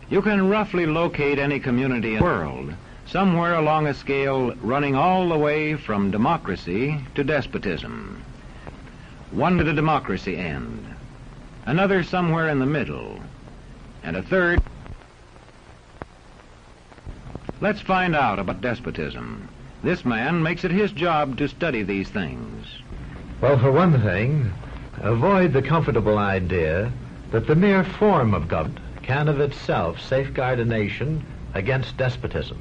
You can roughly locate any community in the world, somewhere along a scale running all the way from democracy to despotism. One to the democracy end, another somewhere in the middle, and a third. Let's find out about despotism. This man makes it his job to study these things. Well, for one thing, avoid the comfortable idea that the mere form of government can of itself safeguard a nation against despotism.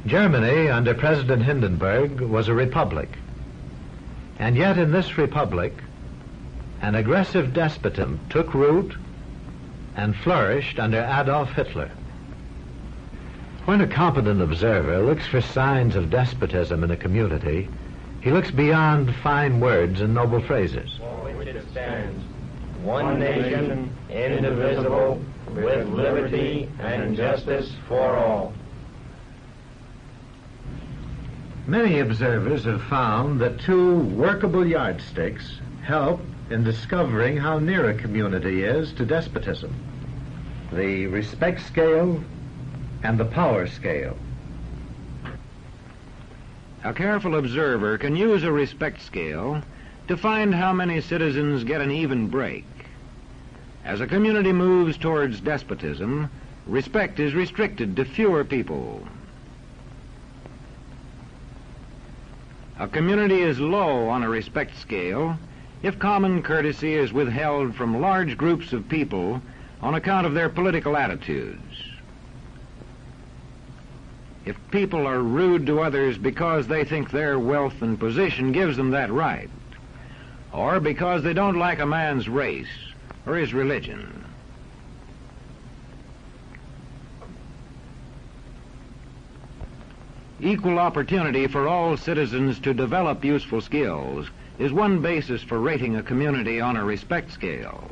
Germany, under President Hindenburg, was a republic. And yet in this republic, an aggressive despotism took root and flourished under Adolf Hitler. When a competent observer looks for signs of despotism in a community, he looks beyond fine words and noble phrases. For which it stands, one nation, indivisible, with liberty and justice for all. Many observers have found that two workable yardsticks help in discovering how near a community is to despotism: the respect scale and the power scale. A careful observer can use a respect scale to find how many citizens get an even break. As a community moves towards despotism, respect is restricted to fewer people. A community is low on a respect scale if common courtesy is withheld from large groups of people on account of their political attitudes. If people are rude to others because they think their wealth and position gives them that right, or because they don't like a man's race or his religion. Equal opportunity for all citizens to develop useful skills is one basis for rating a community on a respect scale.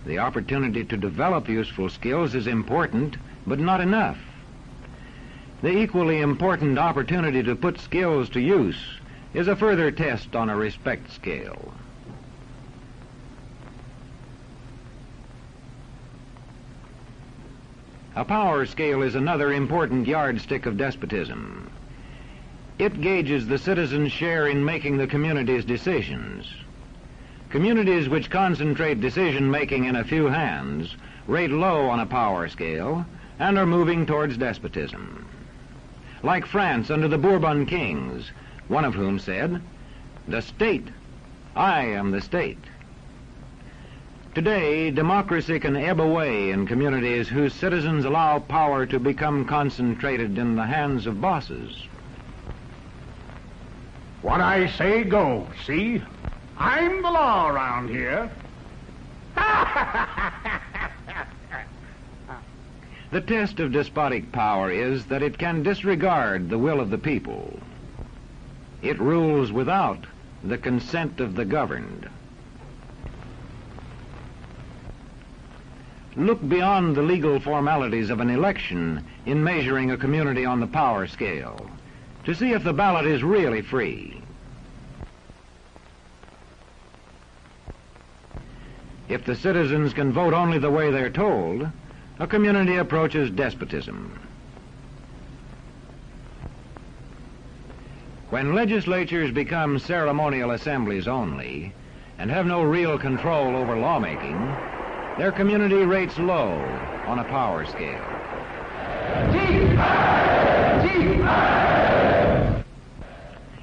The opportunity to develop useful skills is important, but not enough. The equally important opportunity to put skills to use is a further test on a respect scale. A power scale is another important yardstick of despotism. It gauges the citizens' share in making the community's decisions. Communities which concentrate decision-making in a few hands rate low on a power scale and are moving towards despotism. Like France under the Bourbon kings, one of whom said, "The state, I am the state." Today, democracy can ebb away in communities whose citizens allow power to become concentrated in the hands of bosses. What I say goes, see? I'm the law around here. The test of despotic power is that it can disregard the will of the people. It rules without the consent of the governed. Look beyond the legal formalities of an election in measuring a community on the power scale to see if the ballot is really free. If the citizens can vote only the way they're told, a community approaches despotism. When legislatures become ceremonial assemblies only and have no real control over lawmaking, their community rates low on a power scale.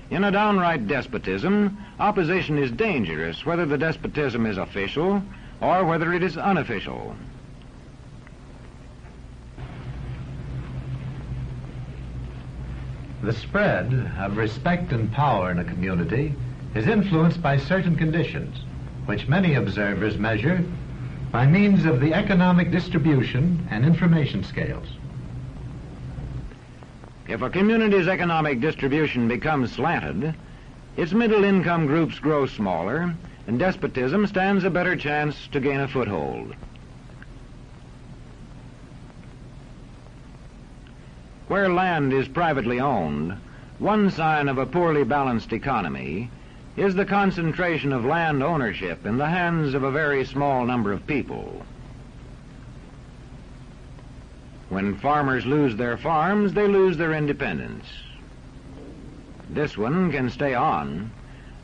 In a downright despotism, opposition is dangerous, whether the despotism is official or whether it is unofficial. The spread of respect and power in a community is influenced by certain conditions, which many observers measure by means of the economic distribution and information scales. If a community's economic distribution becomes slanted, its middle-income groups grow smaller, and despotism stands a better chance to gain a foothold. Where land is privately owned, one sign of a poorly balanced economy is the concentration of land ownership in the hands of a very small number of people. When farmers lose their farms, they lose their independence. This one can stay on,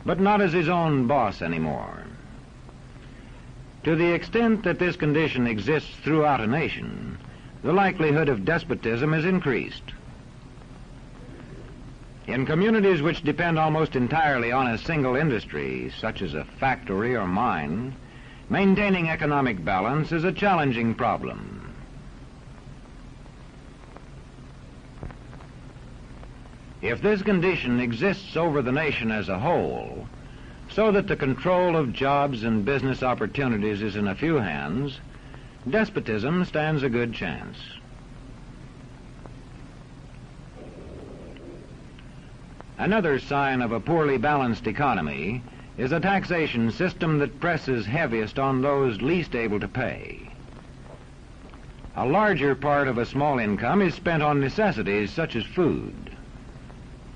but not as his own boss anymore. To the extent that this condition exists throughout a nation, the likelihood of despotism is increased. In communities which depend almost entirely on a single industry, such as a factory or mine, maintaining economic balance is a challenging problem. If this condition exists over the nation as a whole, so that the control of jobs and business opportunities is in a few hands, despotism stands a good chance. Another sign of a poorly balanced economy is a taxation system that presses heaviest on those least able to pay. A larger part of a small income is spent on necessities such as food.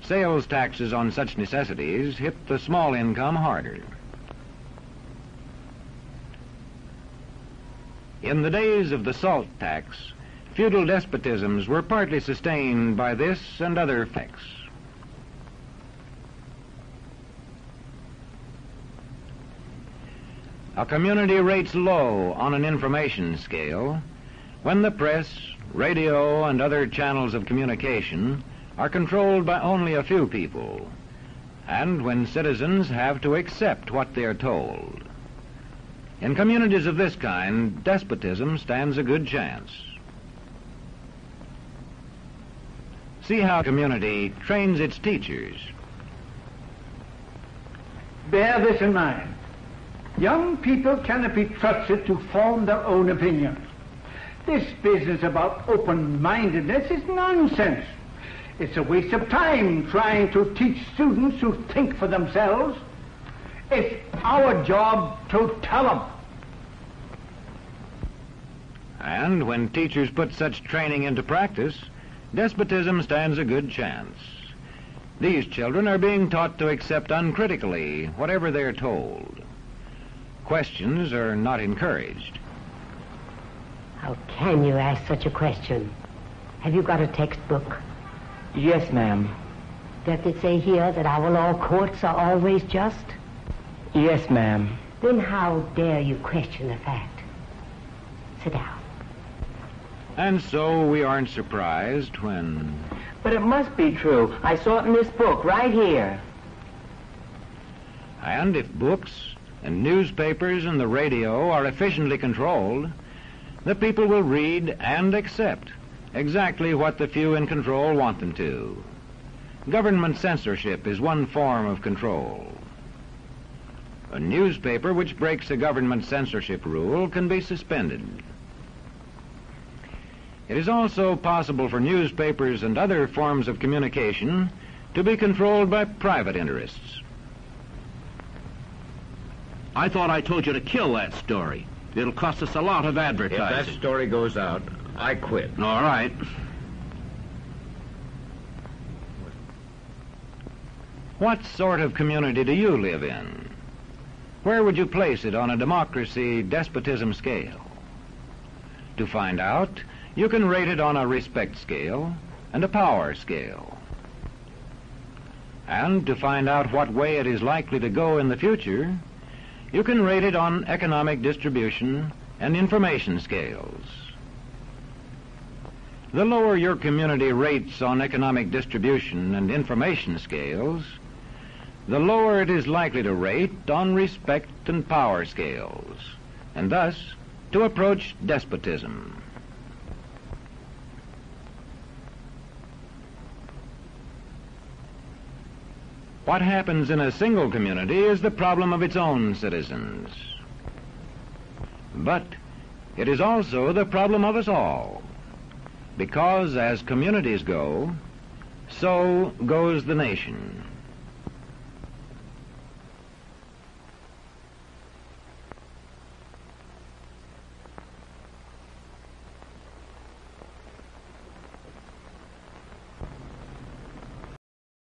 Sales taxes on such necessities hit the small income harder. In the days of the salt tax, feudal despotisms were partly sustained by this and other effects. A community rates low on an information scale when the press, radio, and other channels of communication are controlled by only a few people, and when citizens have to accept what they are told. In communities of this kind, despotism stands a good chance. See how a community trains its teachers. Bear this in mind. Young people cannot be trusted to form their own opinions. This business about open-mindedness is nonsense. It's a waste of time trying to teach students to think for themselves. It's our job to tell them. And when teachers put such training into practice, despotism stands a good chance. These children are being taught to accept uncritically whatever they're told. Questions are not encouraged. How can you ask such a question? Have you got a textbook? Yes, ma'am. Does it say here that our law courts are always just? Yes, ma'am. Then how dare you question the fact? Sit down. And so we aren't surprised when... But it must be true. I saw it in this book right here. And if books and newspapers and the radio are efficiently controlled, the people will read and accept exactly what the few in control want them to. Government censorship is one form of control. A newspaper which breaks a government censorship rule can be suspended. It is also possible for newspapers and other forms of communication to be controlled by private interests. I thought I told you to kill that story. It'll cost us a lot of advertising. If that story goes out, I quit. All right. What sort of community do you live in? Where would you place it on a democracy-despotism scale? To find out, you can rate it on a respect scale and a power scale. And to find out what way it is likely to go in the future, you can rate it on economic distribution and information scales. The lower your community rates on economic distribution and information scales, the lower it is likely to rate on respect and power scales, and thus to approach despotism. What happens in a single community is the problem of its own citizens. But it is also the problem of us all, because as communities go, so goes the nation.